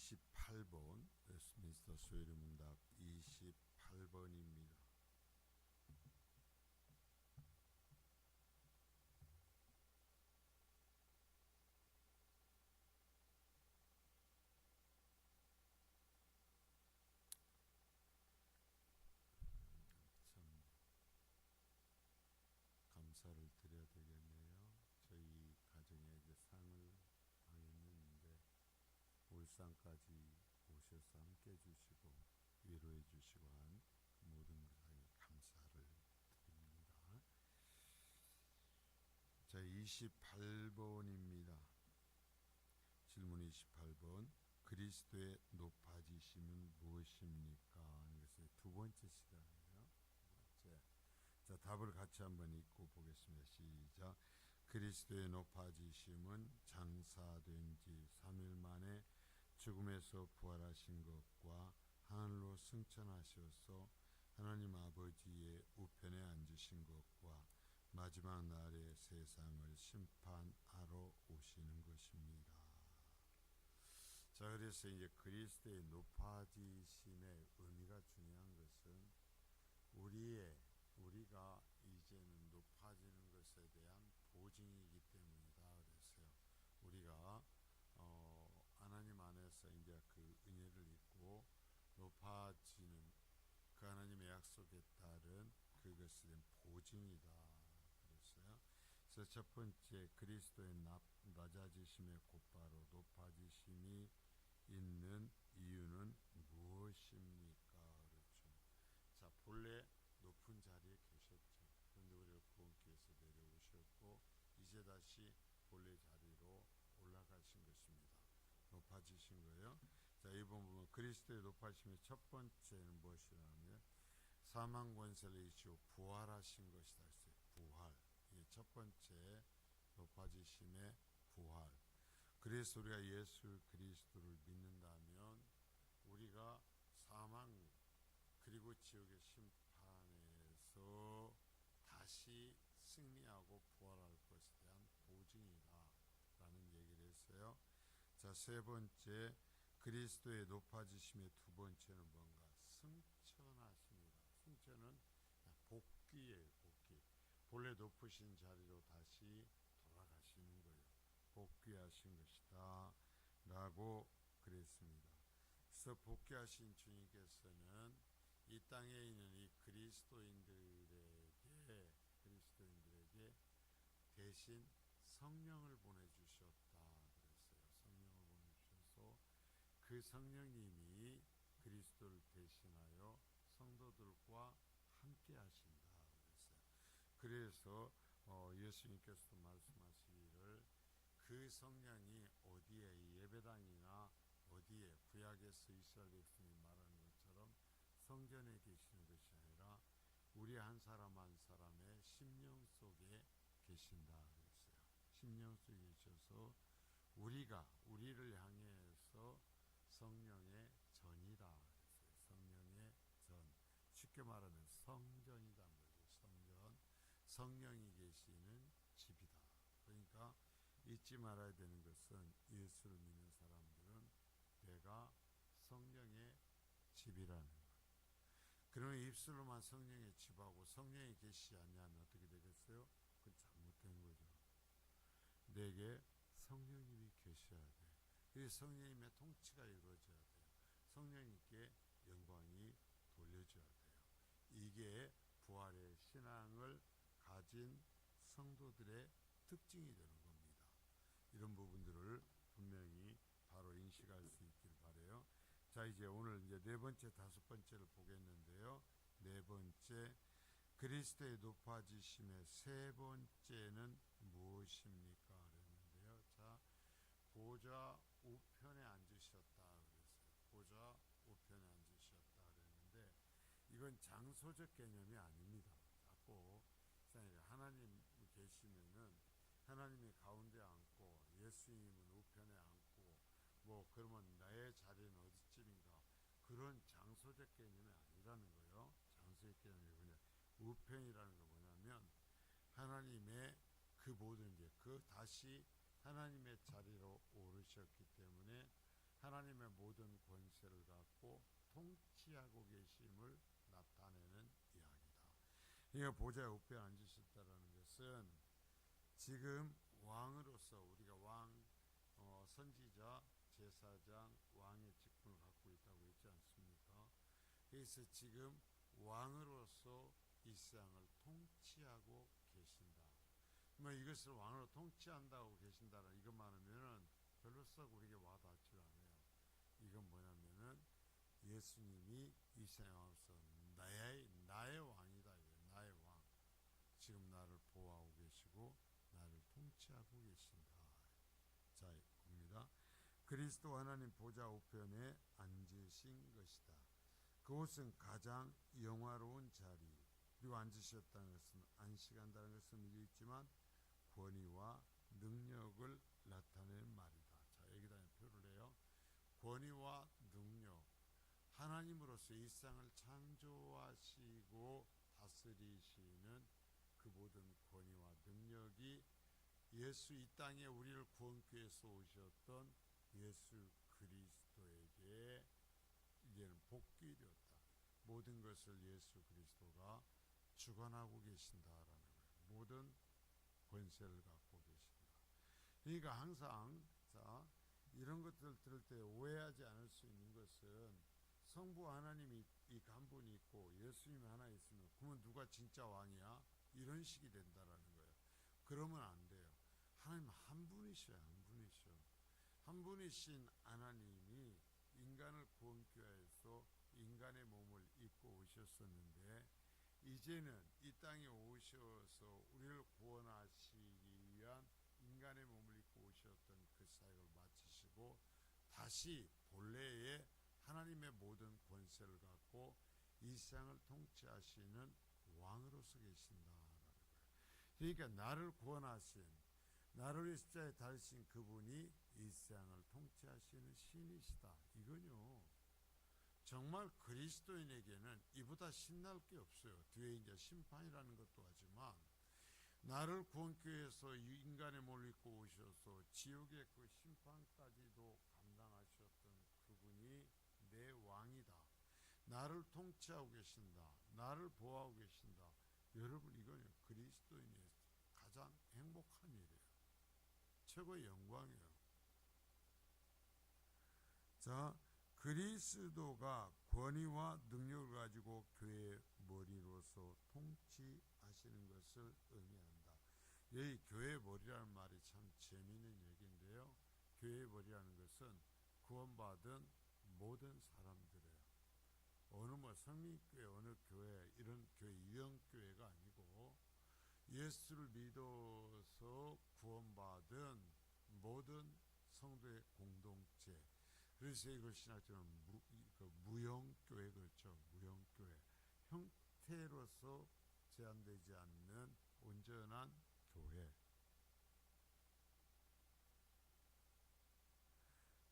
28번 웨스트민스터 수요일문답 28번입니다. 참 감사를 드려야 되겠네요. 저희 가정에 이제 상을 당했는데 울산까지 오셔서 함께 해주시고 위로해 주시고 한 모든 것에 감사를 드립니다. 자, 28번입니다. 질문 28번. 그리스도의 높아지심은 무엇입니까? 이것의 두 번째 시간이에요. 두 번째. 자, 답을 같이 한번 읽고 보겠습니다. 시작. 그리스도의 높아지심은 장사된 지 3일 만에 죽음에서 부활하신 것과 하늘로 승천하셔서 하나님 아버지의 우편에 앉으신 것과 마지막 날에 세상을 심판하러 오시는 것입니다. 자, 그래서 이제 그리스도의 높아지심의 의미가 중요한 것은 우리가 이제는 높아지는 것에 대한 보증이기 때문이다. 그래서요, 우리가 하나님 안에서 이제 그 은혜를 입고 높아지는 그 하나님의 약속에 따른 그것에 대한 보증이다. 그랬어요. 그래서 첫 번째, 그리스도의 낮아지심의 곧바로 높아지심이 있는 이유는 무엇입니까? 그렇죠. 자, 본래 높은 자리에 계셨죠. 그런데 우리가 구원께서 내려오셨고 이제 다시 본래 자리로 올라가신 것입니다. 높아지신 거예요. 자, 이번 보면 그리스도의 높아지심의 첫 번째는 무엇이라면 사망 권세를 이기시고 부활하신 것이다 했어요. 부활. 이게 첫 번째 높아지심의 부활. 그래서 우리가 예수 그리스도를 믿는다면 우리가 사망 그리고 지옥의 심판에서 다시 승리하고 부활할 것에 대한 보증이다 라는 얘기를 했어요. 자, 세 번째, 그리스도의 높아지심의 두 번째는 뭔가? 승천하십니다. 승천은 복귀예요. 복귀. 본래 높으신 자리로 다시 돌아가시는 거예요. 복귀하신 것이다 라고 그랬습니다. 그래서 복귀하신 주님께서는 이 땅에 있는 이 그리스도인들에게 대신 성령을 보내주셨다 그랬어요. 성령을 보내주셔서 그 성령님이 그리스도를 대신하여 성도들과 함께 하신다 그랬어요. 그래서 예수님께서도 말씀하시기를 그 성령이 어디에 예배당이나 어디에 구약에서 이스라엘 백성이 말하는 것처럼 성전에 계시는 것이 아니라 우리 한 사람 한 사람의 심령 속에 계신다 그랬어요. 심령 속에 계셔서 우리를 향해서 성령의 전이다 그랬어요. 성령의 전. 쉽게 말하면 성전이다 거죠. 성전. 성령이 계시는 집이다. 그러니까 잊지 말아야 되는 것은 예수를 믿는 사람들은 내가 성령의 집이라는 것. 그러면 입술로만 성령의 집하고 성령이 계시지 않냐면 어떻게 되겠어요? 그건 잘못된 거죠. 내게 성령님이 계셔야 돼요. 이 성령님의 통치가 이루어져야 돼요. 성령님께 영광이 돌려져야 돼요. 이게 부활의 신앙을 가진 성도들의 특징이 되는 겁니다. 이런 부분들을 분명히 바로 인식할 수 있길 바라요. 자, 이제 오늘 이제 네 번째, 다섯 번째를 보겠는데요. 네 번째, 그리스도의 높아지심의 세 번째는 무엇입니까? 그랬는데요. 자, 보좌 우편에 앉으셨다 그랬어요. 보좌 우편에 앉으셨다 그랬는데 이건 장소적 개념이 아닙니다. 자꾸 하나님 계시면은 하나님이 가운데 앉고 예수님은 우편에 앉고 그러면 나의 자리는 어디쯤인가 그런 장소적 개념이 아니라는 거예요. 장소적 개념이 뭐냐? 우편이라는 거 뭐냐면 하나님의 그 모든 게 다시 하나님의 자리로 오르셨기 때문에 하나님의 모든 권세를 갖고 통치하고 계심을 나타내는 이야기다. 이게 보좌 우편에 앉으셨다라는 것은 지금 왕으로서 우리가 선지자, 제사장, 왕의 직분을 갖고 있다고 했지 않습니까? 그래서 지금 왕으로서 이 세상을 통치하고 계신다. 뭐 이것을 왕으로 통치한다고 계신다는 이것만 하면은 별로 썩 우리에게 와닿지 않아요. 이건 뭐냐면은 예수님이 이 세상에서 나의 왕이다. 나의 왕. 지금 나를 보호하고 계시고 나를 통치하고 계신다. 자, 봅니다. 그리스도 하나님 보좌 우편에 앉으신 것이다. 그곳은 가장 영화로운 자리. 그리고 앉으셨다는 것은 안식한다는 것을 밀려있지만 권위와 능력을 나타내는 말이다. 자, 여기다 표를 해요. 권위와 능력. 하나님으로서 이 세상을 창조하시고 다스리시는 그 모든 권위와 능력이 예수 이 땅에 우리를 구원케 해서 오셨던 예수 그리스도에게 이제는 복귀되었다. 모든 것을 예수 그리스도가 주관하고 계신다라는 거예요. 모든 권세를 갖고 계신다. 그러니까 항상 이런 것들 들을 때 오해하지 않을 수 있는 것은 성부 하나님이 이 간분이 있고 예수님이 하나 있으면 그러면 누가 진짜 왕이야? 이런 식이 된다라는 거예요. 그러면 안 돼요. 하나님 한 분이셔요. 한 분이셔. 한 분이신 하나님이 인간을 구원케 하여서 인간의 몸을 입고 오셨었는데 이제는 이 땅에 오셔서 우리를 구원하시기 위한 인간의 몸을 입고 오셨던 그 사역을 마치시고 다시 본래의 하나님의 모든 권세를 갖고 이 세상을 통치하시는 왕으로서 계신다라는 거예요. 그러니까 나를 구원하신 나를 위해 십자가에 달리신 그분이 이 세상을 통치하시는 신이시다. 이건요 정말 그리스도인에게는 이보다 신날 게 없어요. 뒤에 이제 심판이라는 것도 하지만 나를 구원케 해서 인간의 몸을 입고 오셔서 지옥의 그 심판까지도 감당하셨던 그분이 내 왕이다. 나를 통치하고 계신다. 나를 보호하고 계신다. 여러분 이건 그리스도인의 가장 행복한 일이에요. 최고의 영광이에요. 자, 그리스도가 권위와 능력을 가지고 교회의 머리로서 통치하시는 것을 의미한다. 여기 교회의 머리라는 말이 참 재미있는 얘기인데요. 교회의 머리라는 것은 구원받은 모든 사람들이에요. 어느 성민교회 어느 교회 이런 교회 유형교회가 아니고 예수를 믿어서 구원받은 모든 성도의 공동체. 그래서 이걸 신학적으로 무형교회 그렇죠. 무형교회. 형태로서 제한되지 않는 온전한 교회.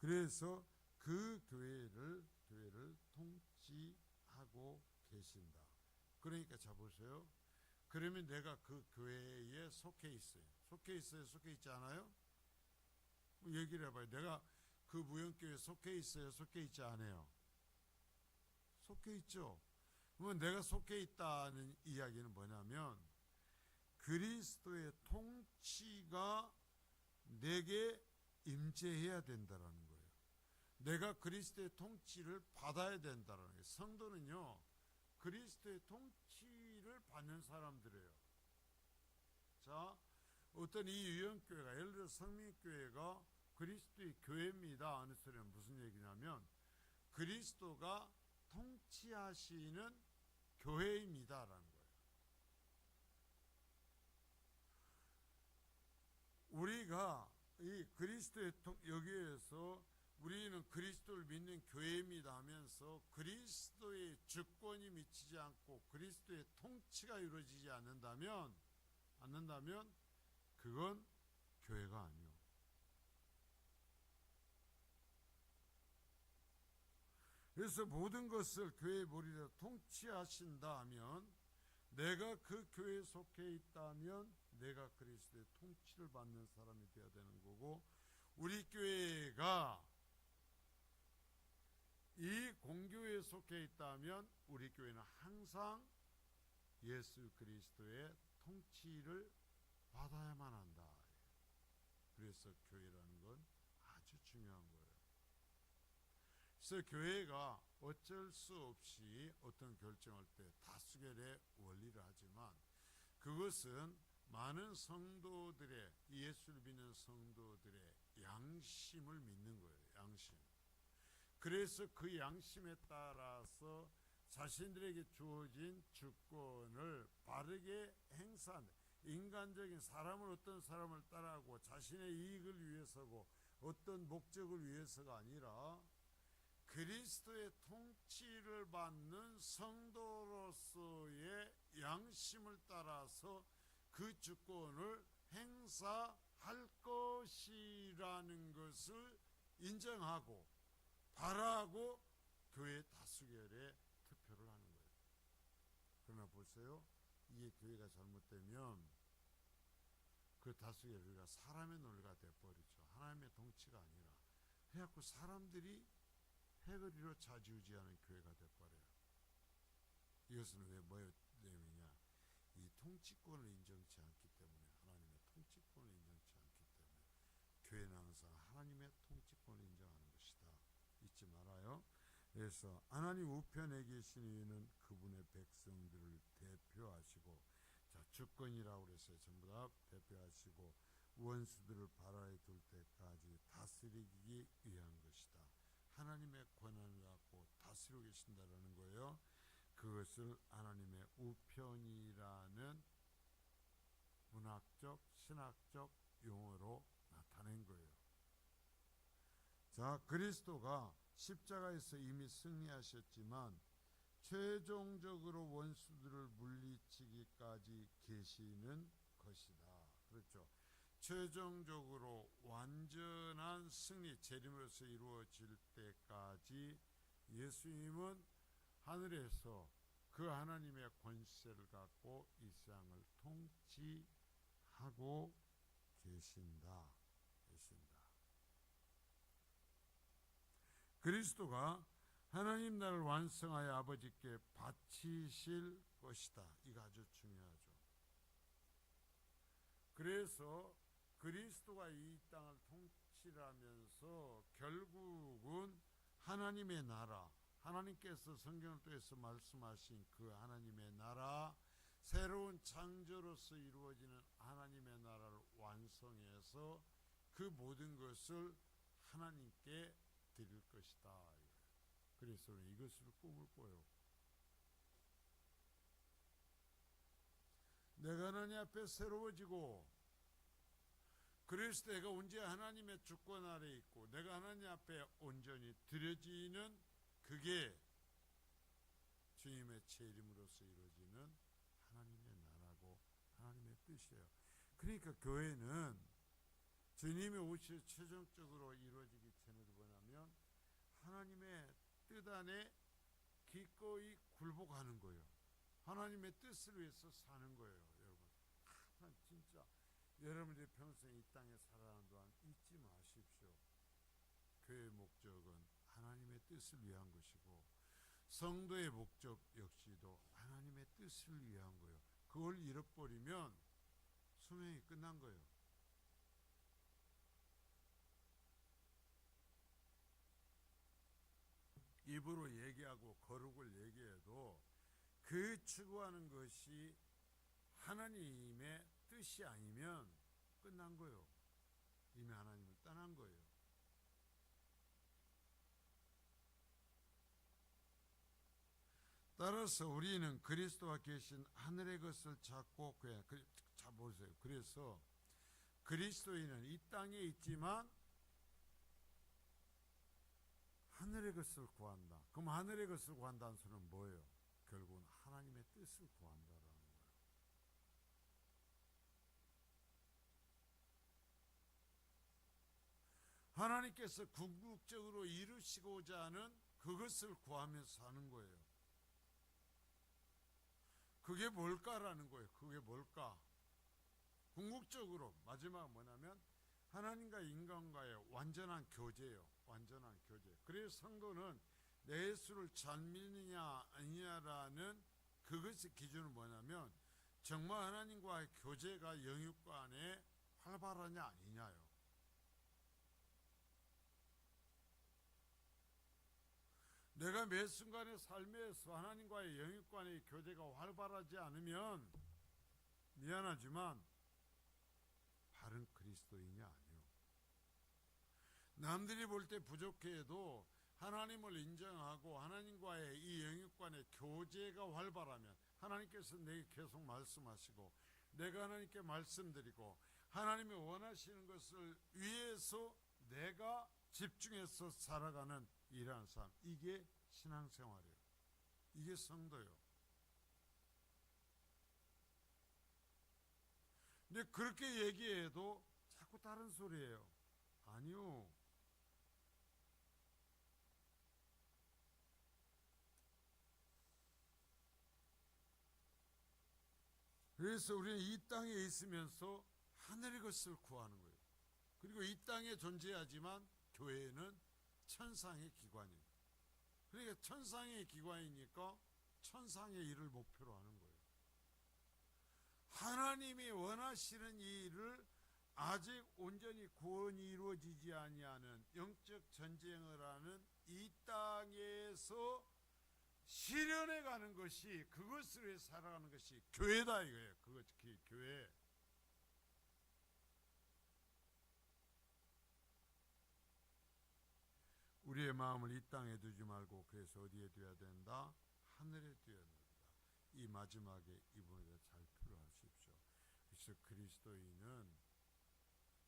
그래서 그 교회를 통치하고 계신다. 그러니까 자 보세요. 그러면 내가 그 교회에 속해 있어요. 속해 있어요? 속해 있지 않아요? 얘기를 해봐요. 내가 그 무형교회에 속해 있어요? 속해 있지 않아요? 속해 있죠. 그러면 내가 속해 있다는 이야기는 뭐냐면 그리스도의 통치가 내게 임재해야 된다라는 거예요. 내가 그리스도의 통치를 받아야 된다라는 거예요. 성도는요 그리스도의 통치를 받는 사람들이에요. 자, 어떤 이 유형교회가 예를 들어 성민교회가 그리스도의 교회입니다 하는 소리는 무슨 얘기냐면 그리스도가 통치하시는 교회입니다라는 거예요. 우리가 이 그리스도의 여기에서 우리는 그리스도를 믿는 교회입니다 하면서 그리스도의 주권이 미치지 않고 그리스도의 통치가 이루어지지 않는다면 그건 교회가 아니요. 그래서 모든 것을 교회의 머리로 통치하신다 하면 내가 그 교회에 속해 있다면 내가 그리스도의 통치를 받는 사람이 되어야 되는 거고 우리 교회가 이 공교회에 속해 있다면 우리 교회는 항상 예수 그리스도의 통치를 받아야만 한다. 그래서 교회라는 건 아주 중요한 거예요. 그래서 교회가 어쩔 수 없이 어떤 결정할 때 다수결의 원리를 하지만 그것은 많은 성도들의, 예수를 믿는 성도들의 양심을 믿는 거예요. 양심. 그래서 그 양심에 따라서 자신들에게 주어진 주권을 바르게 행사한다. 인간적인 사람은 어떤 사람을 따라하고 자신의 이익을 위해서고 어떤 목적을 위해서가 아니라 그리스도의 통치를 받는 성도로서의 양심을 따라서 그 주권을 행사할 것이라는 것을 인정하고 바라고 교회 다수결에 투표를 하는 거예요. 그러나 보세요. 이게 교회가 잘못되면 그 다수결 우리가 사람의 논리가 돼버리죠. 하나님의 통치가 아니라. 그래갖고 사람들이 패거리로 좌지우지하는 교회가 돼버려요. 이것은 왜 뭐냐면요, 이 통치권을 인정치 않기 때문에, 하나님의 통치권을 인정치 않기 때문에 교회는 항상 하나님의 통치권을 인정하는 것이다. 잊지 말아요. 그래서 하나님 우편에 계신 이는 그분의 백성들을 대표하시고, 자, 주권이라고 그랬어요. 전부 다 대표하시고 원수들을 발아에 둘 때까지 다스리기 위한 것이다. 하나님의 권한을 갖고 다스리고 계신다라는 거예요. 그것을 하나님의 우편이라는 문학적, 신학적 용어로 나타낸 거예요. 자, 그리스도가 십자가에서 이미 승리하셨지만 최종적으로 원수들을 물리치기까지 계시는 것이다. 그렇죠. 최종적으로 완전한 승리, 재림으로서 이루어질 때까지 예수님은 하늘에서 그 하나님의 권세를 갖고 이 세상을 통치하고 계신다. 그리스도가 하나님 나라를 완성하여 아버지께 바치실 것이다. 이거 아주 중요하죠. 그래서 그리스도가 이 땅을 통치하면서 결국은 하나님의 나라, 하나님께서 성경을 통해서 말씀하신 그 하나님의 나라, 새로운 창조로서 이루어지는 하나님의 나라를 완성해서 그 모든 것을 하나님께 드릴 것이다. 그래서 이것을 꿈을 꿔요. 내가 하나님 앞에 새로워지고 그리스도 내가 언제 하나님의 주권 아래 있고 내가 하나님 앞에 온전히 드려지는 그게 주님의 재림으로서 이루어지는 하나님의 나라고 하나님의 뜻이에요. 그러니까 교회는 주님의 오실 최종적으로 이루어지기 전에도 뭐냐면 하나님의 뜻 안에 기꺼이 굴복하는 거예요. 하나님의 뜻을 위해서 사는 거예요. 여러분, 진짜 여러분들이 평생 이 땅에 살아가는 동안 잊지 마십시오. 교회의 목적은 하나님의 뜻을 위한 것이고 성도의 목적 역시도 하나님의 뜻을 위한 거예요. 그걸 잃어버리면 수명이 끝난 거예요. 입으로 얘기하고 거룩을 얘기해도 그 추구하는 것이 하나님의 뜻이 아니면 끝난 거예요. 이미 하나님을 떠난 거예요. 따라서 우리는 그리스도와 계신 하늘의 것을 찾고 자 보세요. 그래서 그리스도인은 이 땅에 있지만 하늘의 것을 구한다. 그럼 하늘의 것을 구한다는 소리는 뭐예요? 결국은 하나님의 뜻을 구한다라는 거예요. 하나님께서 궁극적으로 이루시고자 하는 그것을 구하면서 사는 거예요. 그게 뭘까라는 거예요. 그게 뭘까? 궁극적으로 마지막 뭐냐면 하나님과 인간과의 완전한 교제예요. 완전한 교제. 그래서 성도는 내 예수를 잘 믿느냐 아니냐라는 그것의 기준은 뭐냐면 정말 하나님과의 교제가 영육간에 활발하냐 아니냐요. 내가 매 순간의 삶에서 하나님과의 영육간의 교제가 활발하지 않으면 미안하지만 바른 그리스도인이 아니요. 남들이 볼 때 부족해도 하나님을 인정하고 하나님과의 이 영육간의 교제가 활발하면 하나님께서 내게 계속 말씀하시고 내가 하나님께 말씀드리고 하나님이 원하시는 것을 위해서 내가 집중해서 살아가는 이러한 삶, 이게 신앙생활이에요. 이게 성도예요. 근데 그렇게 얘기해도 자꾸 다른 소리예요. 아니요. 그래서 우리는 이 땅에 있으면서 하늘의 것을 구하는 거예요. 그리고 이 땅에 존재하지만 교회는 천상의 기관이에요. 그러니까 천상의 기관이니까 천상의 일을 목표로 하는 거예요. 하나님이 원하시는 이 일을 아직 온전히 구원이 이루어지지 아니하는 영적 전쟁을 하는 이 땅에서 실현해 가는 것이, 그것을 위해 살아가는 것이 교회다 이거예요. 그것 교회. 우리의 마음을 이 땅에 두지 말고 그래서 어디에 둬야 된다? 하늘에 둬야 된다. 이 마지막에 이 부분을 잘 표현하십시오. 그래서 그리스도인은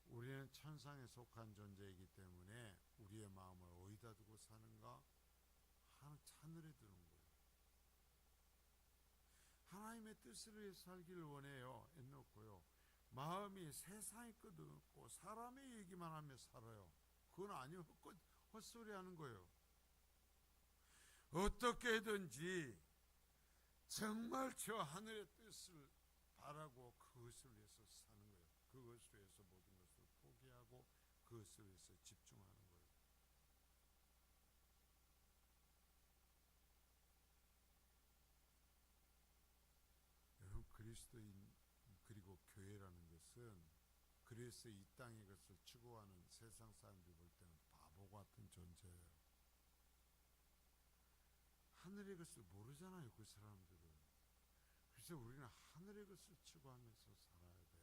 우리는 천상에 속한 존재이기 때문에 우리의 마음을 어디다 두고 사는가? 하늘에 두는 거예요. 하나님의 뜻을 위해 살기를 원해요. 해놓고요. 마음이 세상의 것 없고 사람의 얘기만 하며 살아요. 그건 아니요. 헛소리 하는 거예요. 어떻게든지 정말 저 하늘의 뜻을 바라고 그것을 위해서 사는 거예요. 그것을 위해서 모든 것을 포기하고 그것을 위해서 집중하는 거예요. 여러분, 그리스도인 그리고 교회라는 것은, 그래서 이 땅의 것을 추구하는 세상 사람들이 볼 때는 바보 같은 존재예요. 하늘의 것을 모르잖아요, 그 사람들은. 그래서 우리는 하늘의 것을 추구하면서 살아야 돼요.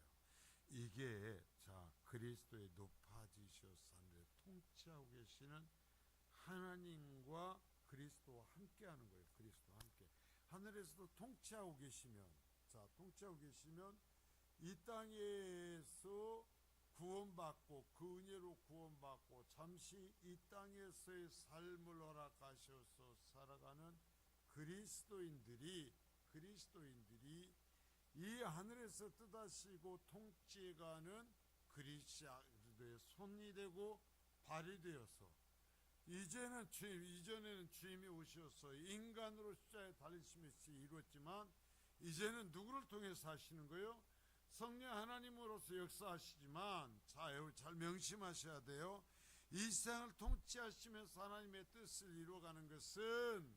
이게 그리스도의 높아지셔서 하늘에 통치하고 계시는 하나님과 그리스도와 함께하는 거예요. 그리스도와 함께 하늘에서도 통치하고 계시면, 통치하고 계시면 이 땅에서 구원받고 그 은혜로 구원받고 잠시 이 땅에서의 삶을 허락하셔서 살아가는 그리스도인들이 이 하늘에서 뜻하시고 통치해가는 그리스도의 손이 되고 발이 되어서, 이전에는 주님이 오셔서 인간으로 십자가에 달리심에서 이루었지만 이제는 누구를 통해서 하시는 거예요? 성령 하나님으로서 역사하시지만 잘 명심하셔야 돼요. 이 세상을 통치하시면서 하나님의 뜻을 이루어가는 것은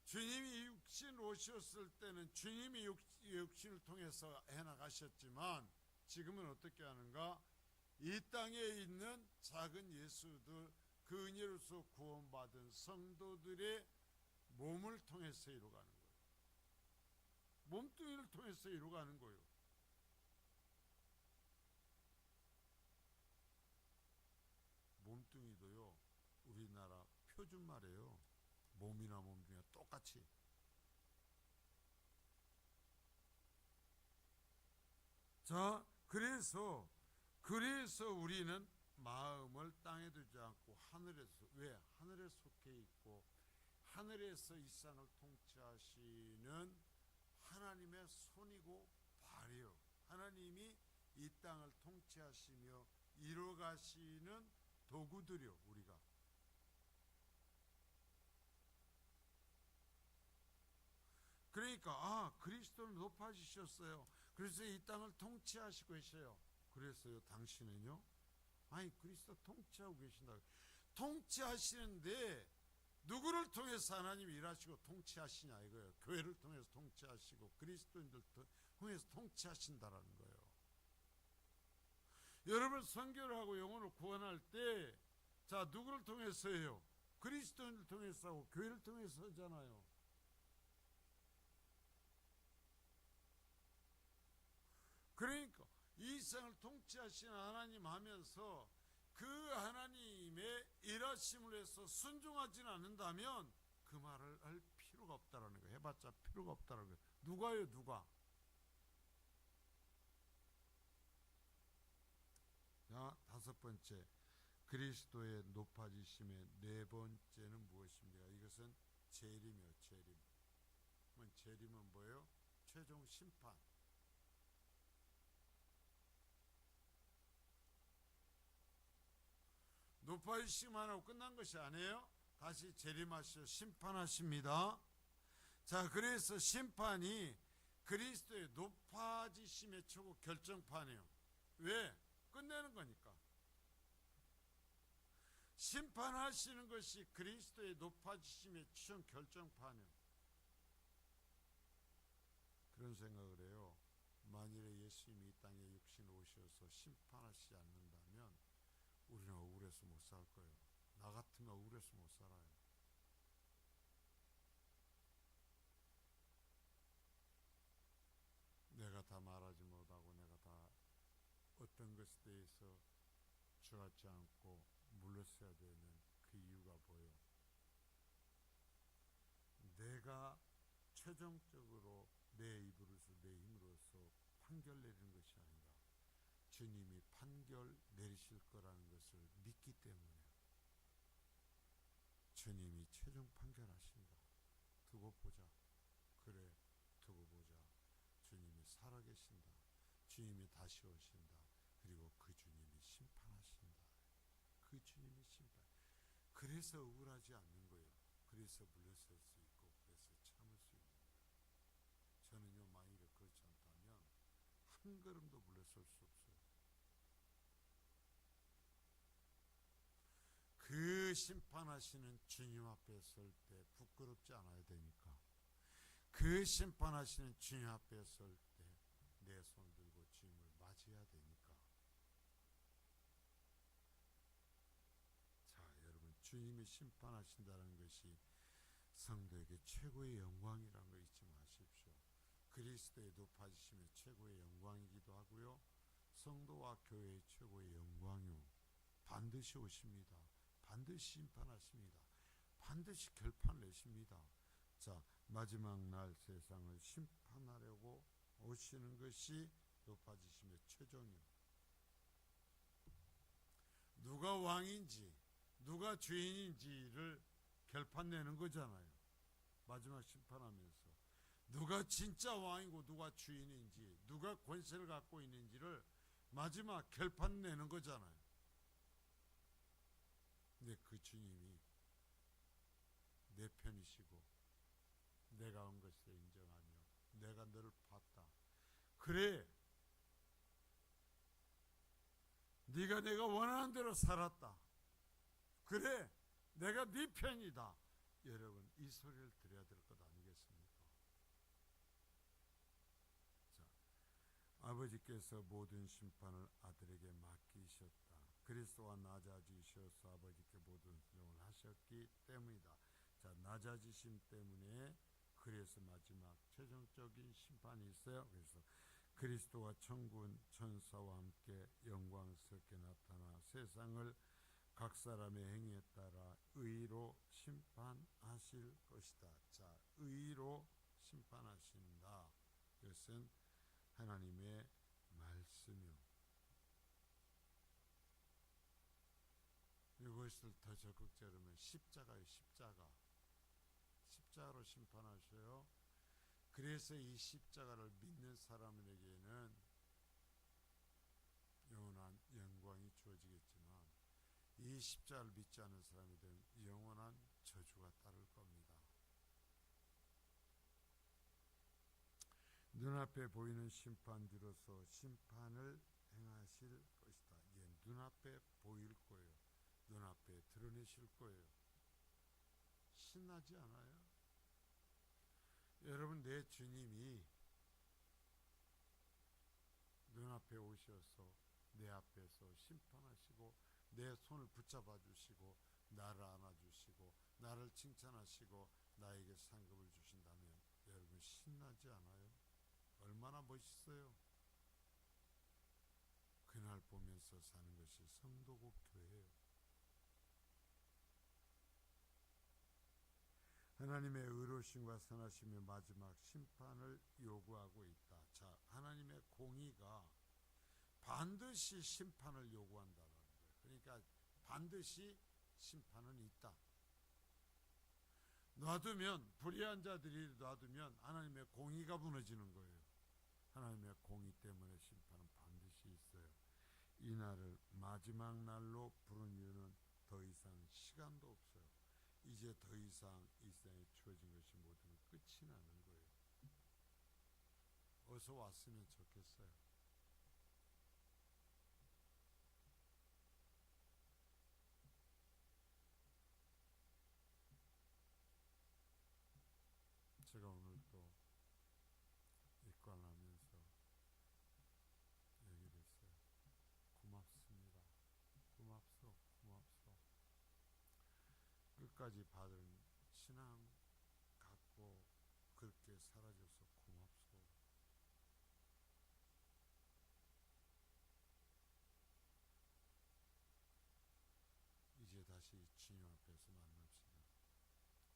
주님이 육신 오셨을 때는 주님이 육신을 통해서 해나가셨지만 지금은 어떻게 하는가? 이 땅에 있는 작은 예수들, 그 은혜로서 구원받은 성도들의 몸을 통해서 이루어가는 거예요. 몸뚱이를 통해서 이루어가는 거예요. 몸뚱이도요, 우리나라 표준말이에요. 몸이나 몸뚱이가 똑같이. 그래서 우리는 마음을 땅에 두지 않고 하늘에서, 왜? 하늘에 속해 있고 하늘에서 이 세상을 통치하시는 하나님의 손이고 발이요. 하나님이 이 땅을 통치하시며 이루어가시는 도구들이요, 우리가. 그러니까 그리스도는 높아지셨어요. 그래서 이 땅을 통치하시고 계셔요. 그래서요, 당신은요? 아니, 그리스도 통치하고 계신다. 통치하시는데 누구를 통해서 하나님이 일하시고 통치하시냐 이거예요. 교회를 통해서 통치하시고 그리스도인들 통해서 통치하신다라는 거예요. 여러분 선교를 하고 영혼을 구원할 때 자 누구를 통해서 해요? 그리스도인을 통해서 하고 교회를 통해서 하잖아요. 그러니까 이 세상을 통치하시는 하나님 하면서 그 하나님의 일하심을 해서 순종하지는 않는다면 그 말을 할 필요가 없다라는 거예요. 해봤자 필요가 없다라는 거예요. 누가요? 누가? 자, 다섯 번째, 그리스도의 높아지심의 네 번째는 무엇입니까? 이것은 재림이요. 재림. 재림은 뭐예요? 최종 심판. 높아지시기만 하고 끝난 것이 아니에요. 다시 재림하시어 심판하십니다. 자, 그래서 심판이 그리스도의 높아지심의 최고 결정판이에요. 왜? 끝내는 거니까. 심판하시는 것이 그리스도의 높아지심의 최종 결정판이에요. 그런 생각을 해요. 만일에 예수님이 이 땅에 육신 오셔서 심판하시지 않는다면 우리는 억울해서 못 살 거예요. 나 같으면 억울해서 못 살아요. 내가 다 말하지 못하고 내가 다 어떤 것에 대해서 주같지 않고 물러서야 되는 그 이유가 뭐예요? 내가 최종적으로 내 입으로서 내 힘으로서 판결 내리는 것이 아니라 주님이 판결 내리실 거라는 것을 믿기 때문에 주님이 최종 판결하신다. 두고 보자. 그래, 두고 보자. 주님이 살아계신다. 주님이 다시 오신다. 그리고 그 주님이 심판하신다. 그 주님이 심판. 그래서 억울하지 않는 거예요. 그래서 물러설 수 있고 그래서 참을 수 있는 거예요. 저는요, 만일에 그렇지 않다면 한 걸음도 물러설 수 없어요. 그 심판하시는 주님 앞에 설 때 부끄럽지 않아야 되니까. 그 심판하시는 주님 앞에 설 때 내 손 들고 주님을 맞이해야 되니까. 자, 여러분, 주님이 심판하신다는 것이 성도에게 최고의 영광이라는 거 잊지 마십시오. 그리스도의 높아지심의 최고의 영광이기도 하고요, 성도와 교회의 최고의 영광이요. 반드시 오십니다. 반드시 심판하십니다. 반드시 결판 내십니다. 자, 마지막 날 세상을 심판하려고 오시는 것이 높아지심의 최종이요. 누가 왕인지 누가 주인인지를 결판 내는 거잖아요. 마지막 심판하면서 누가 진짜 왕이고 누가 주인인지 누가 권세를 갖고 있는지를 마지막 결판 내는 거잖아요. 근데 그 주님이 내 편이시고 내가 온 것을 인정하며 내가 너를 봤다. 그래, 네가 내가 원하는 대로 살았다. 그래, 내가 네 편이다. 여러분, 이 소리를 들어야 될 것 아니겠습니까? 자, 아버지께서 모든 심판을 아들에게 맡기셨다. 그리스도가 낮아지셔서 아버지께 모든 순종을 하셨기 때문이다. 자, 낮아지심 때문에 그래서 마지막 최종적인 심판이 있어요. 그래서 그리스도가 천군 천사와 함께 영광스럽게 나타나 세상을 각 사람의 행위에 따라 의로 심판하실 것이다. 자, 의로 심판하신다. 이것은 하나님의 말씀이요. 이것을 더 적극적으로 하면 십자가요. 십자가로 심판하셔요. 그래서 이 십자가를 믿는 사람에게는 영원한 영광이 주어지겠지만 이 십자가를 믿지 않는 사람들은 영원한 저주가 따를 겁니다. 눈앞에 보이는 심판주로서 심판을 행하실 것이다. 이게 눈앞에 보일 거예요. 눈앞에 드러내실 거예요. 신나지 않아요? 여러분, 내 주님이 눈앞에 오셔서 내 앞에서 심판하시고 내 손을 붙잡아 주시고 나를 안아주시고 나를 칭찬하시고 나에게 상급을 주신다면 여러분 신나지 않아요? 얼마나 멋있어요? 그날 보면서 사는 것이 성도국 교회예요. 하나님의 의로우심과 선하심의 마지막 심판을 요구하고 있다. 자, 하나님의 공의가 반드시 심판을 요구한다는 거예요. 그러니까 반드시 심판은 있다. 놔두면, 불의한 자들이 놔두면 하나님의 공의가 무너지는 거예요. 하나님의 공의 때문에 심판은 반드시 있어요. 이 날을 마지막 날로 부른 이유는 더 이상 시간도 없어요. 이제 더 이상 이 세상에 주어진 것이 모두는 끝이 나는 거예요. 어서 왔으면 좋겠어요. 제가 오늘 또 입관하면서 얘기를 했어요. 고맙습니다. 고맙소. 끝까지 받은 신앙 갖고 그렇게 살아줘서 고맙소. 이제 다시 주님 앞에서 만납시다.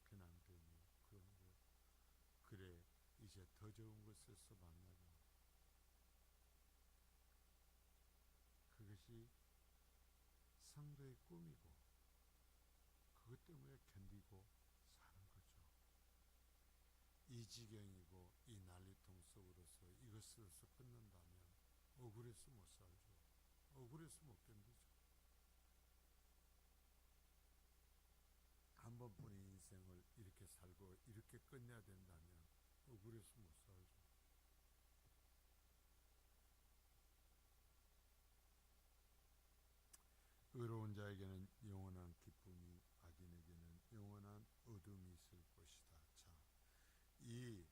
편안되니 그런 거. 그래, 이제 더 좋은 곳에서 만나자. 그것이 성도의 꿈이고 그것 때문에 견디고 사는 거죠. 이 지경이고 이 난리통 속으로서 이것으로서 끊는다면 억울해서 못 살죠. 억울해서 못 견디죠. 한 번뿐인 인생을 이렇게 살고 이렇게 끝내야 된다면 억울해서 못 살죠. 의로운 자에게는 영원한 기쁨이, 악인에게는 영원한 어둠이 있을 것이다. 자, 이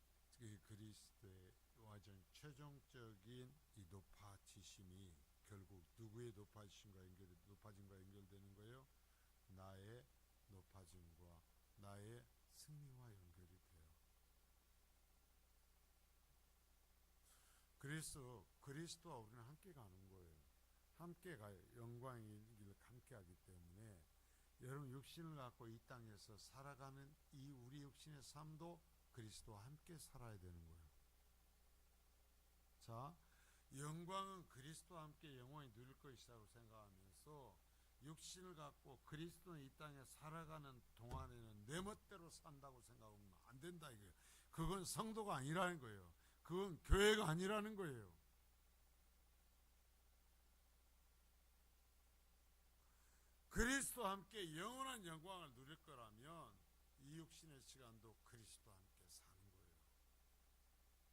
그리스도의 완전 최종적인 이 높아지심이 결국 누구의 높아짐과 연결되는 거예요? 나의 높아짐과 나의 승리와 연결이 돼요. 그리스도와 우리는 함께 가는 거예요. 함께 가요. 영광의 길을 함께 하기 때문에 여러분 육신을 갖고 이 땅에서 살아가는 이 우리 육신의 삶도 그리스도와 함께 살아야 되는 거예요. 자, 영광은 그리스도와 함께 영원히 누릴 것이라고 생각하면서 육신을 갖고 그리스도는 이 땅에 살아가는 동안에는 내 멋대로 산다고 생각하면 안 된다 이거예요. 그건 성도가 아니라는 거예요. 그건 교회가 아니라는 거예요. 그리스도와 함께 영원한 영광을 누릴 거라면 이 육신의 시간도 그리스도와 함께 사는 거예요.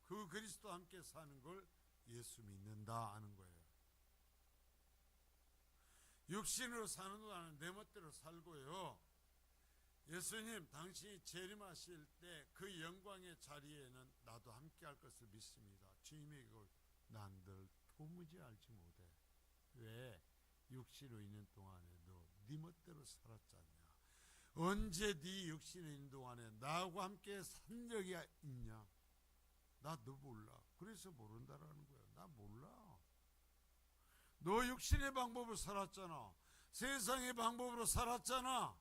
그 그리스도와 함께 사는 걸 예수 믿는다 하는 거예요. 육신으로 사는 동안은 내 멋대로 살고요. 예수님 당신이 재림하실 때 그 영광의 자리에는 나도 함께 할 것을 믿습니다. 주님의 그걸 난들 도무지 알지 못해. 왜? 육신으로 있는 동안에 너 네 멋대로 살았잖냐. 언제 네 육신에 있는 동안에 나하고 함께 산 적이 있냐. 나 너 몰라. 그래서 모른다라는 거야. 나 몰라. 너 육신의 방법으로 살았잖아. 세상의 방법으로 살았잖아.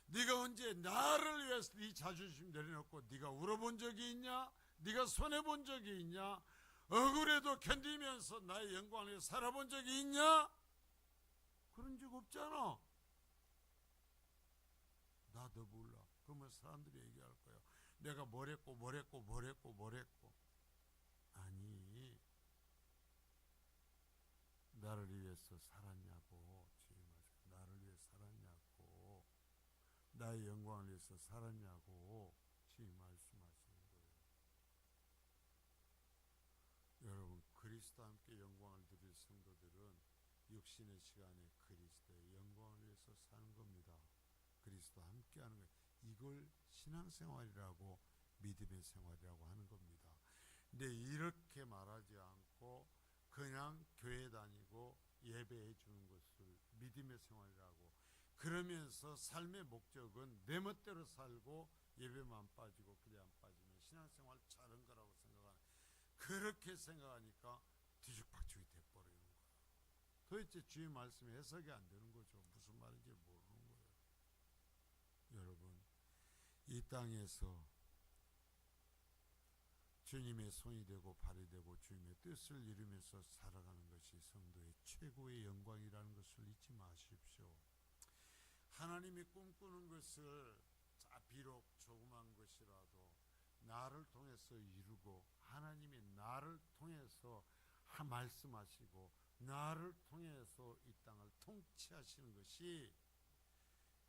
네가 언제 나를 위해서 네 자존심 내려놓고 네가 울어본 적이 있냐? 네가 손해본 적이 있냐? 억울해도 견디면서 나의 영광을 위해 살아본 적이 있냐? 그런 적 없잖아. 나도 몰라. 그러면 사람들이 얘기할 거야. 내가 뭘 했고 아니, 나를 위해서 살았냐고. 나를 위해 살았냐고. 나의 영광을 위해서 살았냐고 주님 말씀하시는 거예요. 여러분, 그리스도와 함께 영광을 누릴 성도들은 육신의 시간에 그리스도의 영광을 위해서 사는 겁니다. 그리스도와 함께하는 거예요. 이걸 신앙생활이라고 믿음의 생활이라고 하는 겁니다. 근데 이렇게 말하지 않고 그냥 교회 다니고 예배해 주는 것을 믿음의 생활이라고, 그러면서 삶의 목적은 내 멋대로 살고 예배만 빠지고 기도 안 빠지면 신앙생활 잘한 거라고 생각하는, 그렇게 생각하니까 뒤죽박죽이 돼버리는 거예요. 도대체 주의 말씀이 해석이 안 되는 거죠. 무슨 말인지 모르는 거예요. 여러분, 이 땅에서 주님의 손이 되고 발이 되고 주님의 뜻을 이루면서 살아가는 것이 성도의 최고의 영광이라는 것을 잊지 마십시오. 하나님이 꿈꾸는 것을 비록 조그만 것이라도 나를 통해서 이루고, 하나님이 나를 통해서 말씀하시고 나를 통해서 이 땅을 통치하시는 것이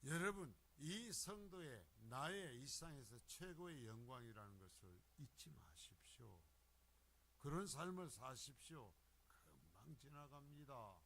여러분 이 성도의 나의 일상에서 최고의 영광이라는 것을 잊지 마십시오. 그런 삶을 사십시오. 금방 지나갑니다.